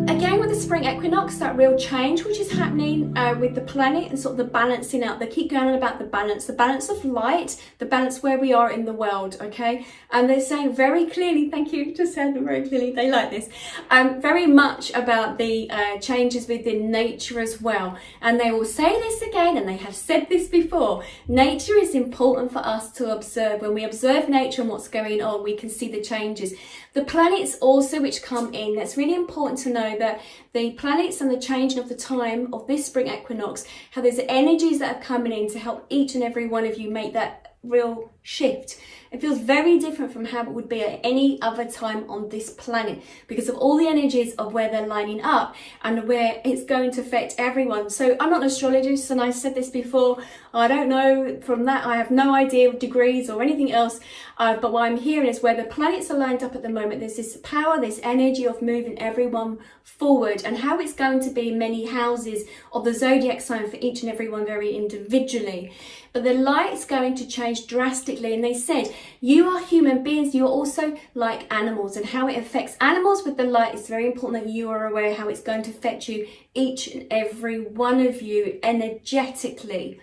Again, with the spring equinox, that real change which is happening with the planet and sort of the balancing out. They keep going on about the balance of light, the balance where we are in the world, okay? And they're saying very clearly, thank you, just said very clearly, they like this, very much about the changes within nature as well. And they will say this again, and they have said this before, nature is important for us to observe. When we observe nature and what's going on, we can see the changes. The planets also which come in, that's really important to know that the planets and the changing of the time of this spring equinox, how there's energies that are coming in to help each and every one of you make that real shift. It feels very different from how it would be at any other time on this planet because of all the energies of where they're lining up and where it's going to affect everyone. So I'm not an astrologist, and I said this before, I don't know from that, I have no idea of degrees or anything else, but what I'm hearing is where the planets are lined up at the moment, there's this power, this energy of moving everyone forward, and how it's going to be many houses of the zodiac sign for each and every one very individually. But the light's going to change drastically, and they said you are human beings, you're also like animals, and how it affects animals with the light is very important that you are aware how it's going to affect you, each and every one of you, energetically.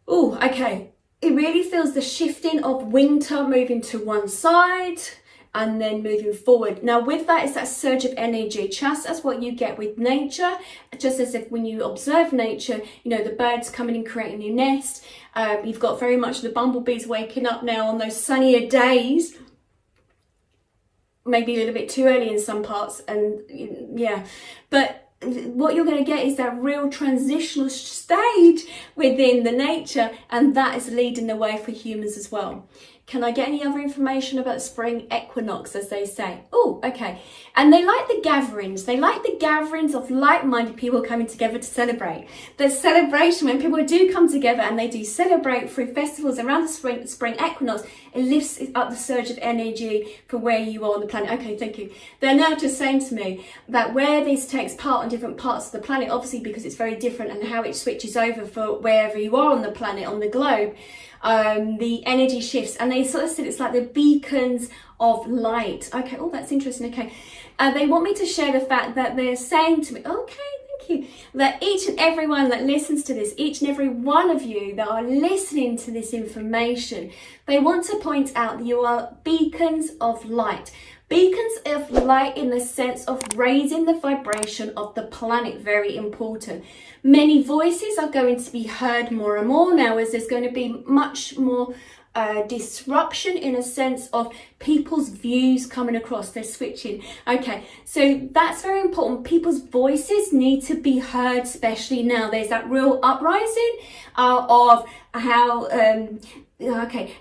Oh, okay. It really feels the shifting of winter moving to one side and then moving forward. Now with that is that surge of energy, just as what you get with nature, just as if when you observe nature, you know, the birds coming and creating a new nest. You've got very much the bumblebees waking up now on those sunnier days, maybe a little bit too early in some parts, and yeah, but what you're going to get is that real transitional stage within the nature, and that is leading the way for humans as well. Can I get any other information about spring equinox, as they say? Oh, okay. And they like the gatherings. They like the gatherings of like-minded people coming together to celebrate. The celebration, when people do come together and they do celebrate through festivals around the spring equinox, it lifts up the surge of energy for where you are on the planet. Okay, thank you. They're now just saying to me that where this takes part on different parts of the planet, obviously because it's very different and how it switches over for wherever you are on the planet, on the globe, the energy shifts, and they sort of said it's like the beacons of light. Okay, oh, that's interesting. Okay, they want me to share the fact that they're saying to me, okay, thank you, that each and every one that listens to this, each and every one of you that are listening to this information, they want to point out that you are beacons of light. Beacons of light in the sense of raising the vibration of the planet, very important. Many voices are going to be heard more and more now, as there's going to be much more disruption in a sense of people's views coming across, they're switching. Okay, so that's very important. People's voices need to be heard, especially now. There's that real uprising of how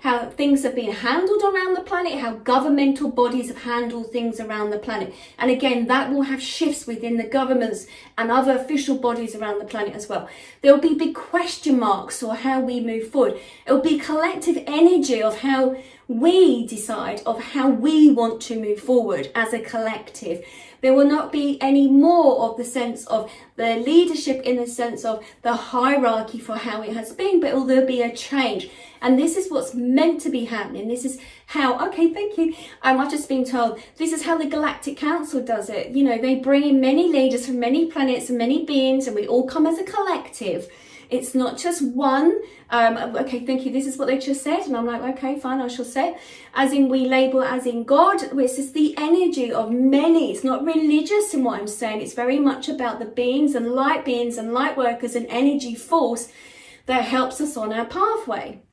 how things have been handled around the planet, how governmental bodies have handled things around the planet. And again, that will have shifts within the governments and other official bodies around the planet as well. There will be big question marks on how we move forward. It will be collective energy of how we decide of how we want to move forward as a collective. There will not be any more of the sense of the leadership in the sense of the hierarchy for how it has been, but there'll be a change. And this is what's meant to be happening. This is how, okay, thank you. I've just been told this is how the Galactic Council does it. You know, they bring in many leaders from many planets and many beings, and we all come as a collective. It's not just one. Okay, thank you. This is what they just said. And I'm like, okay, fine, I shall say it. As in, we label as in God. This is the energy of many. It's not religious in what I'm saying. It's very much about the beings and light workers and energy force that helps us on our pathway.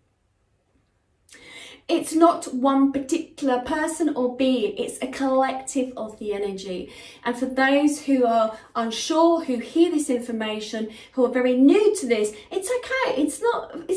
It's not one particular person or being, it's a collective of the energy. And for those who are unsure, who hear this information, who are very new to this, it's okay. It's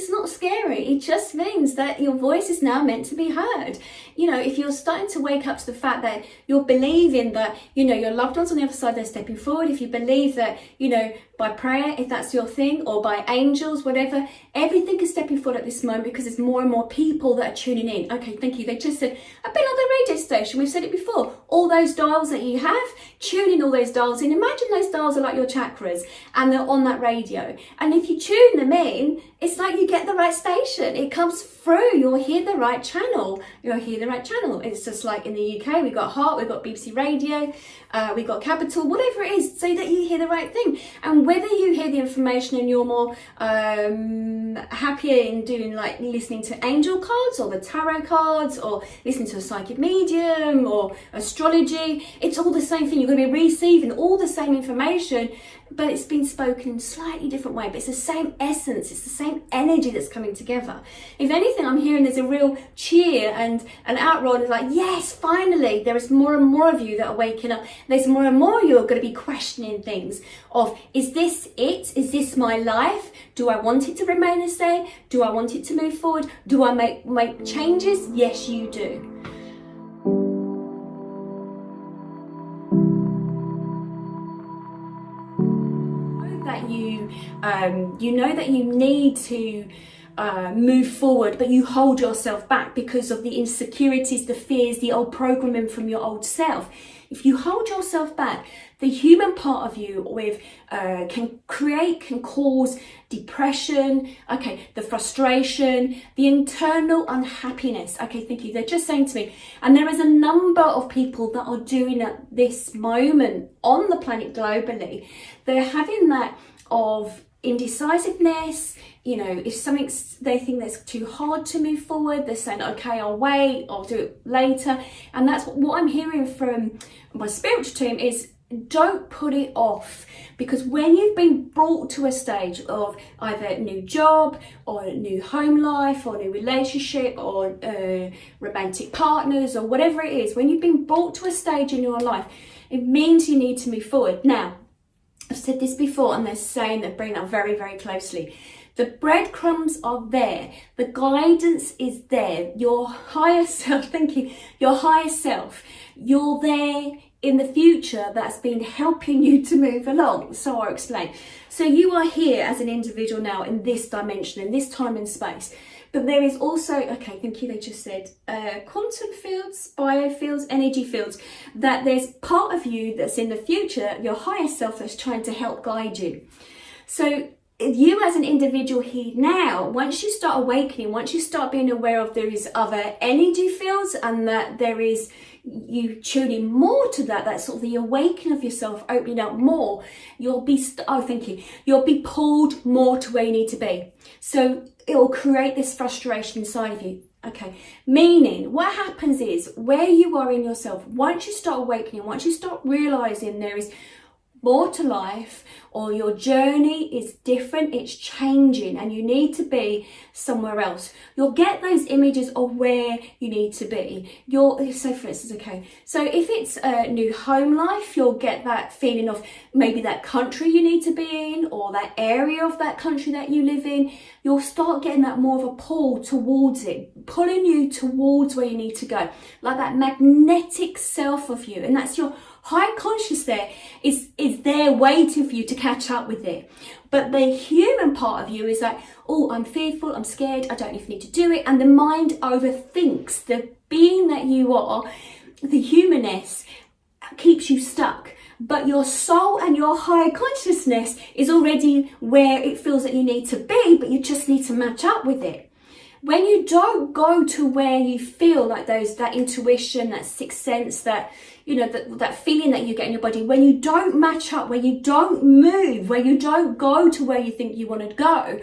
not scary. It just means that your voice is now meant to be heard. You know, if you're starting to wake up to the fact that you're believing that, you know, your loved ones on the other side, they're stepping forward. If you believe that, you know, by prayer, if that's your thing, or by angels, whatever. Everything is stepping forward at this moment because there's more and more people that are tuning in. Okay, thank you. They just said, I've been on the radio station. We've said it before. All those dials that you have, tune in all those dials in. Imagine those dials are like your chakras and they're on that radio. And if you tune them in, it's like you get the right station. It comes through. You'll hear the right channel. You'll hear the right channel. It's just like in the UK, we've got Heart, we've got BBC Radio, we've got Capital, whatever it is, so that you hear the right thing. And whether you hear the information and you're more happier in doing like listening to angel cards or the tarot cards or listening to a psychic medium or astrology, it's all the same thing. You're going to be receiving all the same information, but it's been spoken in a slightly different way, but it's the same essence, it's the same energy that's coming together. If anything, I'm hearing there's a real cheer and an outroar. It's like, yes, finally, there is more and more of you that are waking up. There's more and more of you are going to be questioning things of, is this it? Is this my life? Do I want it to remain the same? Do I want it to move forward? Do I make changes? Yes, you do. You know that you need to move forward, but you hold yourself back because of the insecurities, the fears, the old programming from your old self. If you hold yourself back, the human part of you can cause depression, okay, the frustration, the internal unhappiness. Okay, thank you. They're just saying to me, and there is a number of people that are doing at this moment on the planet globally. They're having that of indecisiveness. You know, if something they think that's too hard to move forward, they're saying, okay, I'll wait, I'll do it later. And that's what I'm hearing from my spiritual team is, don't put it off, because when you've been brought to a stage of either a new job or a new home life or a new relationship or romantic partners or whatever it is, when you've been brought to a stage in your life, it means you need to move forward. Now, I've said this before, and they're saying they're bringing it up very, very closely. The breadcrumbs are there. The guidance is there. Your higher self, your higher self, you're there in the future that's been helping you to move along. So I'll explain. So you are here as an individual now in this dimension, in this time and space. But there is also, okay, thank you, they just said, quantum fields, biofields, energy fields, that there's part of you that's in the future, your higher self, that's trying to help guide you. So you as an individual here now, once you start awakening, once you start being aware of there is other energy fields and that there is you tuning more to that sort of the awakening of yourself, opening up more, you'll be, you'll be pulled more to where you need to be. So it will create this frustration inside of you. Okay, meaning what happens is where you are in yourself, once you start awakening, once you start realizing there is more to life, or your journey is different, it's changing, and you need to be somewhere else, you'll get those images of where you need to be. So for instance, okay, so if it's a new home life, you'll get that feeling of maybe that country you need to be in, or that area of that country that you live in. You'll start getting that more of a pull towards it, pulling you towards where you need to go, like that magnetic self of you, and that's your high conscious there is there waiting for you to catch up with it. But the human part of you is like, oh, I'm fearful, I'm scared, I don't even need to do it. And the mind overthinks. The being that you are, the humanness, keeps you stuck. But your soul and your higher consciousness is already where it feels that you need to be, but you just need to match up with it. When you don't go to where you feel like that intuition, that sixth sense, that, you know, that feeling that you get in your body, when you don't match up, where you don't move, where you don't go to where you think you want to go,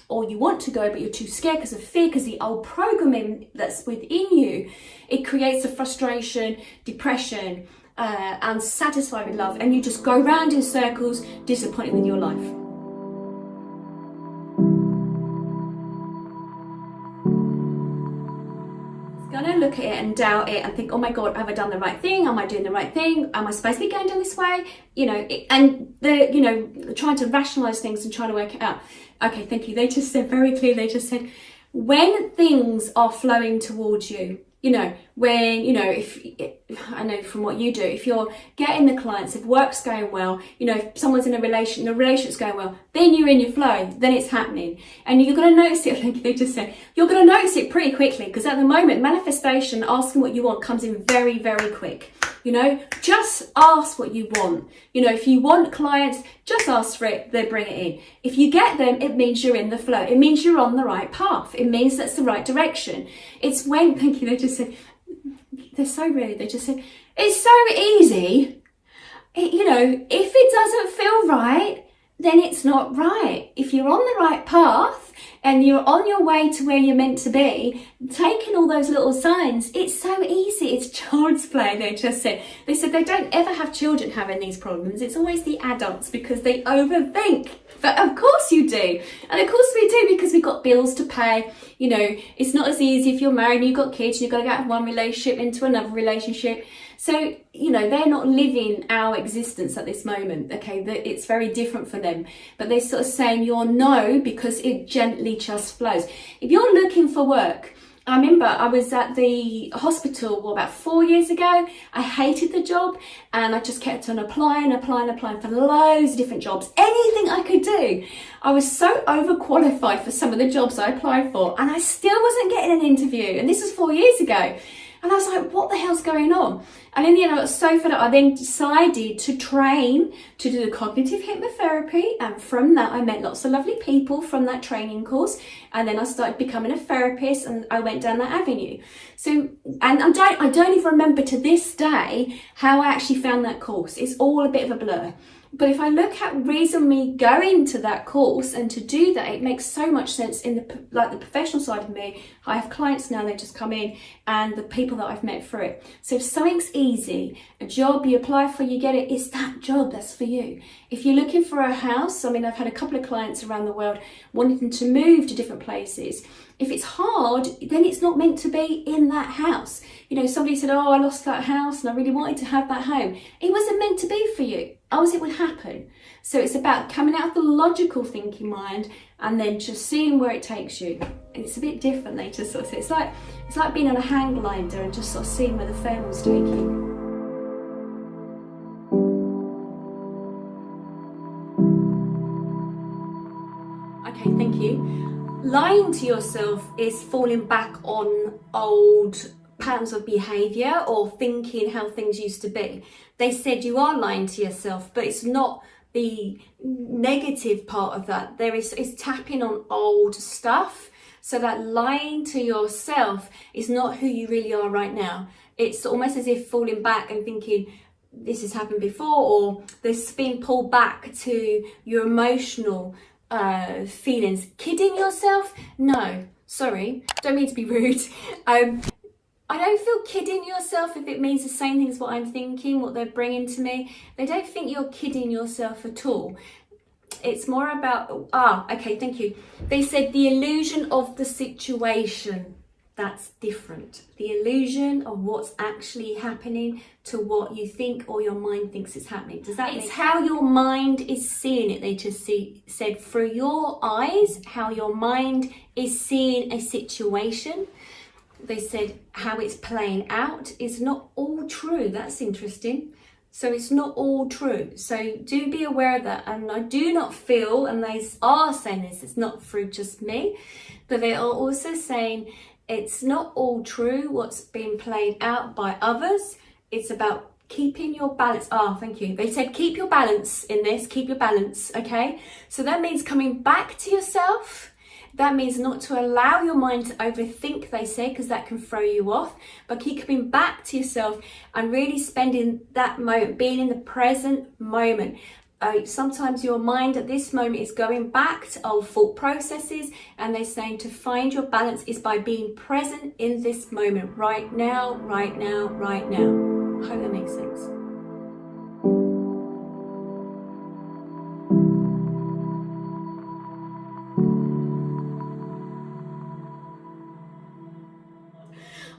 or you want to go, but you're too scared because of fear, because the old programming that's within you, it creates a frustration, depression, unsatisfied with love, and you just go round in circles, disappointed with your life. Gonna look at it and doubt it and think, oh my God, have I done the right thing? Am I doing the right thing? Am I supposed to be going down this way? You know, trying to rationalize things and trying to work it out. Okay, thank you. They just said very clearly, when things are flowing towards you, you know, when, you know, if I know from what you do, if you're getting the clients, if work's going well, you know, if someone's in a relation, the relationship's going well, then you're in your flow, then it's happening. And you're going to notice it, like they just said, you're going to notice it pretty quickly, because at the moment, manifestation, asking what you want, comes in very, very quick. You know, just ask what you want. You know, if you want clients, just ask for it, they bring it in. If you get them, it means you're in the flow. It means you're on the right path. It means that's the right direction. It's when, thank you, they just say, they're so rude, they just say, it's so easy. You know, if it doesn't feel right, then it's not right. If you're on the right path and you're on your way to where you're meant to be, taking all those little signs, it's so easy. It's child's play, they just said. They said they don't ever have children having these problems. It's always the adults, because they overthink. But of course you do. And of course we do, because we've got bills to pay. You know, it's not as easy if you're married and you've got kids and you've got to get out of one relationship into another relationship. So, you know, they're not living our existence at this moment, okay? It's very different for them. But they're sort of saying you're no, because it gently just flows. If you're looking for work, I remember I was at the hospital, about 4 years ago. I hated the job, and I just kept on applying for loads of different jobs. Anything I could do. I was so overqualified for some of the jobs I applied for, and I still wasn't getting an interview. And this was 4 years ago. And I was like, what the hell's going on? And in the end, I got so fed up. I then decided to train to do the cognitive hypnotherapy. And from that, I met lots of lovely people from that training course. And then I started becoming a therapist, and I went down that avenue. So, and I don't even remember to this day how I actually found that course. It's all a bit of a blur. But if I look at reason me going to that course and to do that, it makes so much sense in the professional side of me. I have clients now, they just come in, and the people that I've met through it. So if something's easy, a job you apply for, you get it, it's that job that's for you. If you're looking for a house, I mean, I've had a couple of clients around the world wanting to move to different places. If it's hard, then it's not meant to be in that house. You know, somebody said, oh, I lost that house and I really wanted to have that home. It wasn't meant to be for you. Else it would happen. So it's about coming out of the logical thinking mind and then just seeing where it takes you. It's a bit different, they just sort of say. It's like being on a hang glider and just sort of seeing where the fan will take you. Okay, thank you. Lying to yourself is falling back on old patterns of behaviour or thinking how things used to be. They said you are lying to yourself, but it's not the negative part of that. It's tapping on old stuff. So that lying to yourself is not who you really are right now. It's almost as if falling back and thinking this has happened before, or this being pulled back to your emotional feelings. Kidding yourself? No, sorry, don't mean to be rude. I don't feel kidding yourself if it means the same thing as what I'm thinking, what they're bringing to me. They don't think you're kidding yourself at all. It's more about, okay, thank you. They said the illusion of the situation. That's different. The illusion of what's actually happening to what you think or your mind thinks is happening. Does that? It's how your mind is seeing it. They just said through your eyes, how your mind is seeing a situation. They said how it's playing out is not all true. That's interesting. So it's not all true. So do be aware of that. And I do not feel, and they are saying this, it's not through just me, but they are also saying it's not all true what's being played out by others. It's about keeping your balance. Thank you. They said keep your balance in this, keep your balance, okay? So that means coming back to yourself. That means not to allow your mind to overthink, they say, because that can throw you off, but keep coming back to yourself and really spending that moment, being in the present moment. Sometimes your mind at this moment is going back to old thought processes, and they're saying to find your balance is by being present in this moment, right now, right now, right now. I hope that makes sense.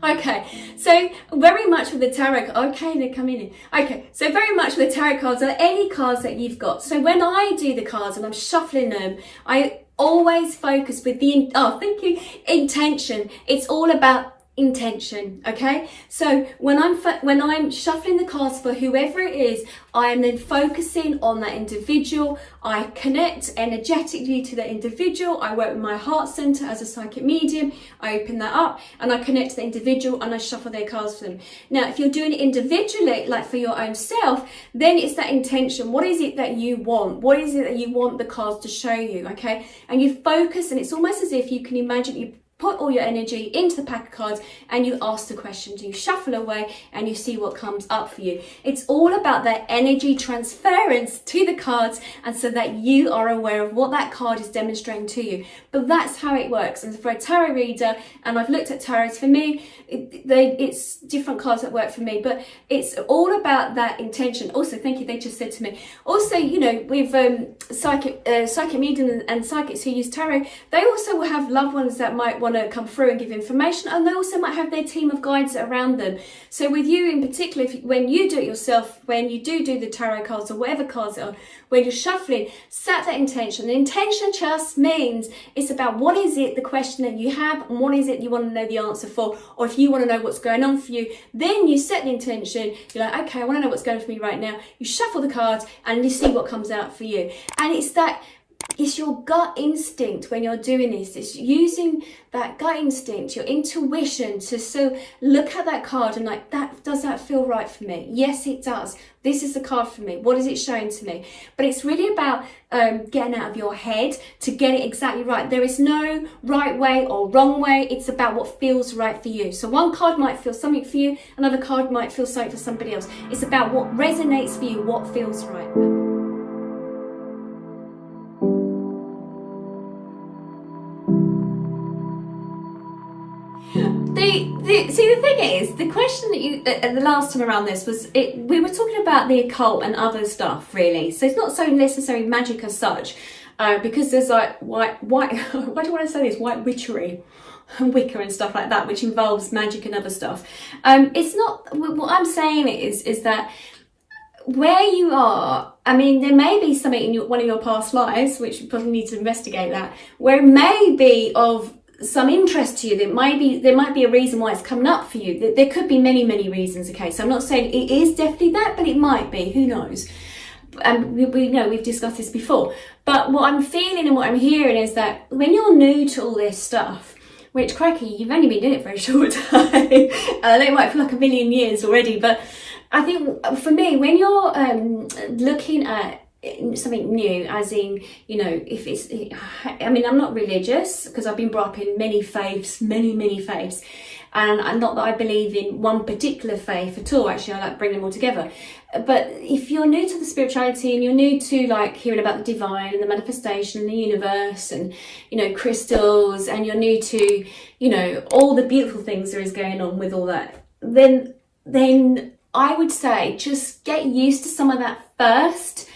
Okay, so very much with the tarot, okay, they're coming in. Okay, so very much with the tarot cards or any cards that you've got. So when I do the cards and I'm shuffling them, I always focus with the, thank you, intention. It's all about intention. Okay, so when I'm shuffling the cards for whoever it is, I am then focusing on that individual. I connect energetically to the individual. I work with my heart center as a psychic medium. I open that up and I connect to the individual and I shuffle their cards for them. Now, if you're doing it individually, like for your own self, then it's that intention. What is it that you want? What is it that you want the cards to show you? Okay, and you focus, and it's almost as if you can imagine you put all your energy into the pack of cards and you ask the questions, you shuffle away and you see what comes up for you. It's all about that energy transference to the cards, and so that you are aware of what that card is demonstrating to you. But that's how it works. And for a tarot reader, and I've looked at tarots, for me, it's different cards that work for me, but it's all about that intention. Also, thank you, they just said to me, also, you know, with psychic medium and psychics who use tarot, they also will have loved ones that might want to come through and give information, and they also might have their team of guides around them. So with you in particular, when you do it yourself, when you do the tarot cards or whatever cards it are, when you're shuffling, set that intention. The intention just means it's about what is it, the question that you have, and what is it you want to know the answer for, or if you want to know what's going on for you, then you set the intention. You're like, okay, I want to know what's going on for me right now. You shuffle the cards and you see what comes out for you. And it's your gut instinct when you're doing this. It's using that gut instinct, your intuition, to so look at that card and like, does that feel right for me? Yes, it does. This is the card for me. What is it showing to me? But it's really about getting out of your head to get it exactly right. There is no right way or wrong way. It's about what feels right for you. So one card might feel something for you, another card might feel something for somebody else. It's about what resonates for you, what feels right. See, the thing is, the question that you the last time around this was, we were talking about the occult and other stuff, really. So it's not so necessarily magic as such, because there's like white why do I want to say this, white witchery and Wicca and stuff like that, which involves magic and other stuff. It's not, what I'm saying is that where you are, I mean, there may be something in one of your past lives, which you probably need to investigate that, where it may be of some interest to you. There might be a reason why it's coming up for you. There could be many reasons. Okay, so I'm not saying it is definitely that, but it might be, who knows. And we know we've discussed this before, but what I'm feeling and what I'm hearing is that when you're new to all this stuff, which, crikey, you've only been doing it for a short time, I know it might feel like a million years already, but I think for me, when you're looking at something new, as in, you know, if it's, I mean, I'm not religious because I've been brought up in many faiths, many faiths, and not that I believe in one particular faith at all. Actually, I like bringing them all together. But if you're new to the spirituality and you're new to like hearing about the divine and the manifestation and the universe and, you know, crystals, and you're new to, you know, all the beautiful things there is going on with all that, then I would say just get used to some of that first.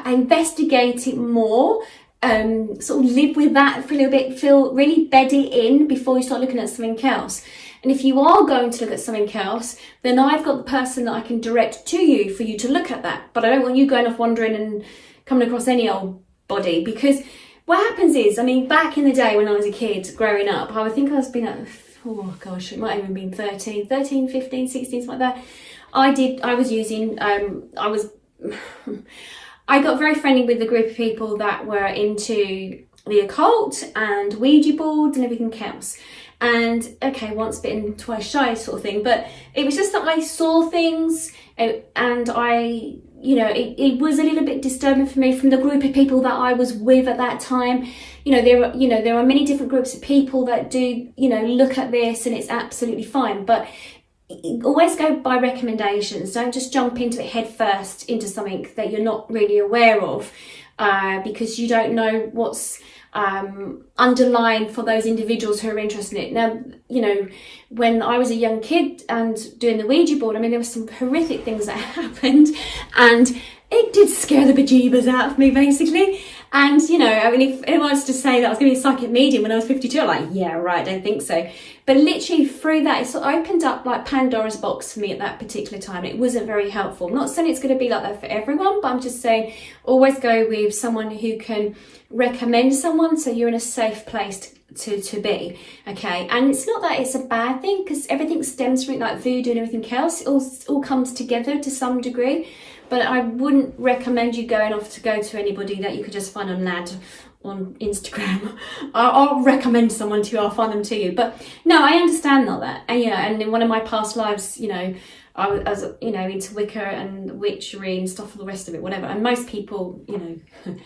Investigate it more, sort of live with that for a little bit, really bed it in before you start looking at something else. And if you are going to look at something else, then I've got the person that I can direct to you for you to look at that. But I don't want you going off wandering and coming across any old body, because what happens is, I mean, back in the day when I was a kid growing up, I would think I was being at, oh gosh, it might have even been 13, 15, 16, something like that. I got very friendly with a group of people that were into the occult and Ouija boards and everything else. And okay, once bitten, twice shy sort of thing. But it was just that I saw things, and I, you know, it was a little bit disturbing for me from the group of people that I was with at that time. There are many different groups of people that do, you know, look at this, and it's absolutely fine. But always go by recommendations. Don't just jump into it head first into something that you're not really aware of, because you don't know what's underlying for those individuals who are interested in it. Now, you know, when I was a young kid and doing the Ouija board, I mean, there were some horrific things that happened, and it did scare the bejeebers out of me, basically. And, you know, I mean, if anyone was to say that I was going to be a psychic medium when I was 52, I'm like, yeah, right, I don't think so. But literally through that, it sort of opened up like Pandora's box for me at that particular time. It wasn't very helpful. I'm not saying it's going to be like that for everyone, but I'm just saying always go with someone who can recommend someone, so you're in a safe place to be, okay? And it's not that it's a bad thing, because everything stems from it, like voodoo and everything else. It all comes together to some degree. But I wouldn't recommend you going off to go to anybody that you could just find on Lad on Instagram. I'll recommend someone to you, I'll find them to you. But no, I understand all that. And, you know, and in one of my past lives, you know, I was, you know, into Wicca and witchery and stuff, all the rest of it, whatever. And most people, you know,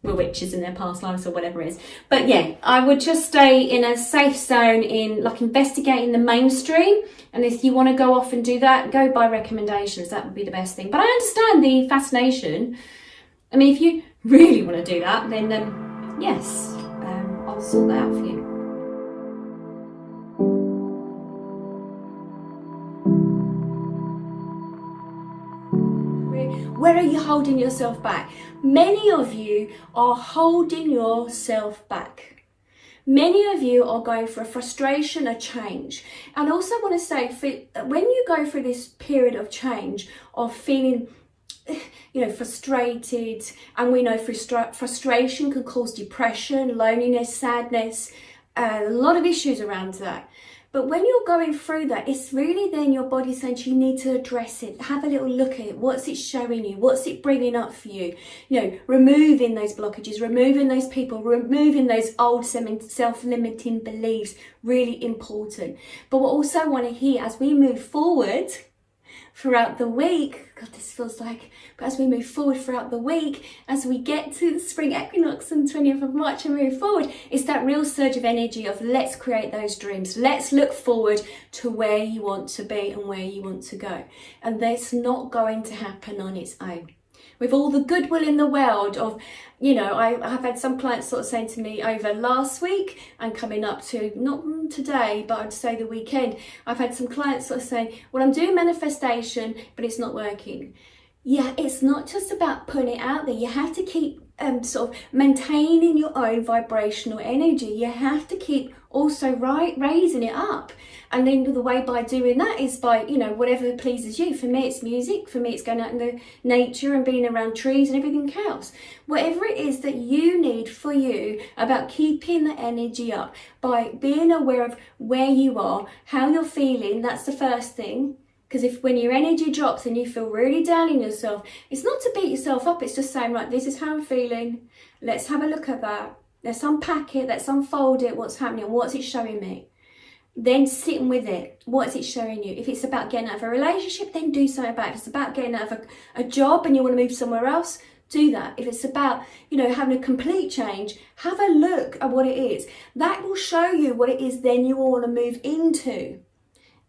were witches in their past lives or whatever it is. But yeah, I would just stay in a safe zone in like investigating the mainstream. And if you want to go off and do that, go by recommendations. That would be the best thing. But I understand the fascination. I mean, if you really want to do that, then yes, I'll sort that out for you. Where are you holding yourself back? Many of you are holding yourself back. Many of you are going for a frustration, a change. And also I want to say, when you go through this period of change, of feeling, you know, frustrated, and we know frustration can cause depression, loneliness, sadness, a lot of issues around that. But when you're going through that, it's really then your body saying you need to address it. Have a little look at it. What's it showing you? What's it bringing up for you? You know, removing those blockages, removing those people, removing those old self-limiting beliefs. Really important. But what also I want to hear as we move forward throughout the week, God, this feels like, but as we move forward throughout the week, as we get to the spring equinox on 20th of March and move forward, it's that real surge of energy of let's create those dreams. Let's look forward to where you want to be and where you want to go. And that's not going to happen on its own. With all the goodwill in the world of, you know, I have had some clients sort of saying to me over last week and coming up to, not today, but I'd say the weekend, I've had some clients sort of saying, well, I'm doing manifestation, but it's not working. Yeah, it's not just about putting it out there. You have to keep sort of maintaining your own vibrational energy. You have to keep also raising it up. And then the way by doing that is by, you know, whatever pleases you. For me, it's music. For me, it's going out in the nature and being around trees and everything else. Whatever it is that you need for you about keeping the energy up, by being aware of where you are, how you're feeling, that's the first thing. Because if when your energy drops and you feel really down in yourself, it's not to beat yourself up. It's just saying, right, this is how I'm feeling. Let's have a look at that. Let's unpack it. Let's unfold it. What's happening? What's it showing me? Then sitting with it. What is it showing you? If it's about getting out of a relationship, then do something about it. If it's about getting out of a job and you want to move somewhere else, do that. If it's about, you know, having a complete change, have a look at what it is. That will show you what it is then you want to move into.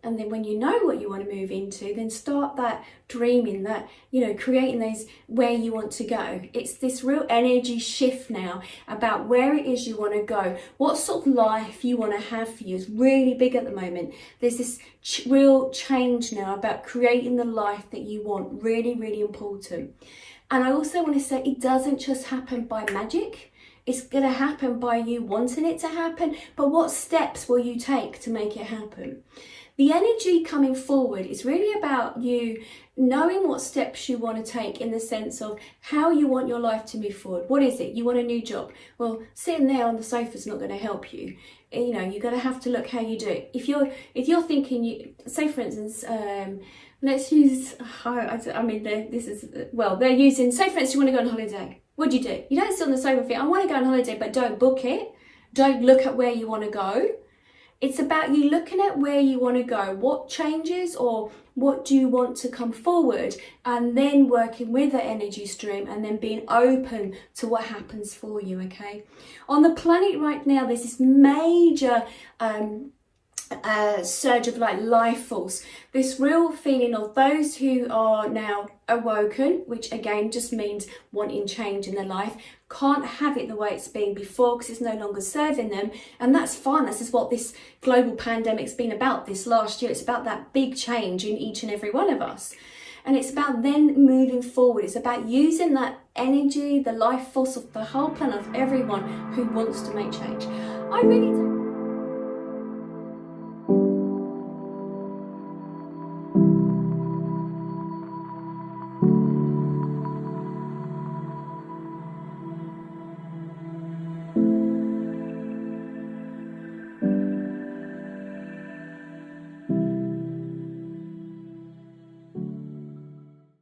And then when you know what you want to move into, then start that dreaming, that, you know, creating those where you want to go. It's this real energy shift now about where it is you want to go. What sort of life you want to have for you is really big at the moment. There's this real change now about creating the life that you want. Really, really important. And I also want to say it doesn't just happen by magic. It's going to happen by you wanting it to happen. But what steps will you take to make it happen? The energy coming forward is really about you knowing what steps you want to take in the sense of how you want your life to move forward. What is it? You want a new job? Well, sitting there on the sofa is not going to help you. You know, you're going to have to look how you do it. If you're thinking, say for instance, let's use, I mean, they're using, say for instance, you want to go on holiday. What do? You don't sit on the sofa and think, I want to go on holiday, but don't book it. Don't look at where you want to go. It's about you looking at where you want to go, what changes or what do you want to come forward, and then working with the energy stream and then being open to what happens for you, okay? On the planet right now, there's this major surge of like life force, this real feeling of those who are now awoken, which again just means wanting change in their life, can't have it the way it's been before because it's no longer serving them, and that's fine. This is what this global pandemic's been about this last year. It's about that big change in each and every one of us, and it's about then moving forward. It's about using that energy, the life force of the whole planet, of everyone who wants to make change. I really don't